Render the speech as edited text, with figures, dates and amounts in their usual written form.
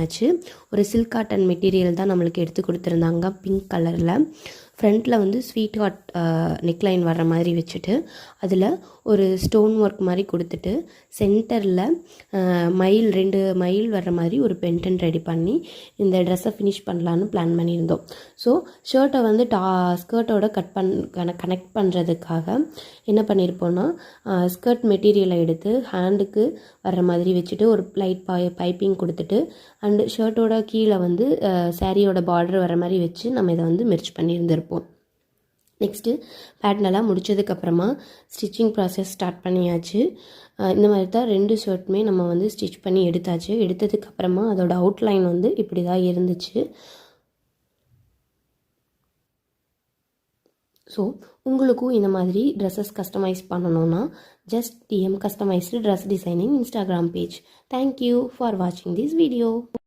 ஆச்சு. ஒரு silk cotton material தான் நம்மளுக்கு எடுத்து கொடுத்துருந்தாங்க பிங்க் கலரில். ஃப்ரண்ட்டில் வந்து ஸ்வீட் ஹார்ட் நெக்லைன் வர்ற மாதிரி வச்சுட்டு அதில் ஒரு ஸ்டோன் ஒர்க் மாதிரி கொடுத்துட்டு சென்டரில் ரெண்டு மயில் வர்ற மாதிரி ஒரு பென்டன் ரெடி பண்ணி இந்த ட்ரெஸ்ஸை ஃபினிஷ் பண்ணலான்னு பிளான் பண்ணியிருந்தோம். ஸோ ஷர்ட்டை வந்து ஸ்கர்ட்டோட கனெக்ட் பண்ணுறதுக்காக என்ன பண்ணியிருப்போன்னா ஸ்கர்ட் மெட்டீரியலை எடுத்து ஹேண்டுக்கு வர்ற மாதிரி வச்சுட்டு ஒரு லைட் பைப்பிங் கொடுத்துட்டு அண்டு ஷர்ட்டோட கீழே வந்து சாரியோட பார்டர் வர மாதிரி வச்சு நம்ம இதை வந்து மெர்ச் பண்ணியிருந்திருப்போம். நெக்ஸ்ட்டு பேட்டர்னெல்லாம் முடித்ததுக்கப்புறமா ஸ்டிச்சிங் ப்ராசஸ் ஸ்டார்ட் பண்ணியாச்சு. இந்த மாதிரி தான் 2 ஷர்ட்டுமே நம்ம வந்து ஸ்டிச் பண்ணி எடுத்தாச்சு. எடுத்ததுக்கப்புறமா அதோட அவுட்லைன் வந்து இப்படி தான் இருந்துச்சு. ஸோ உங்களுக்கும் இந்த மாதிரி ட்ரெஸ்ஸஸ் கஸ்டமைஸ் பண்ணணுன்னா just DM customised dress designing Instagram page. Thank you for வாட்சிங் திஸ் வீடியோ.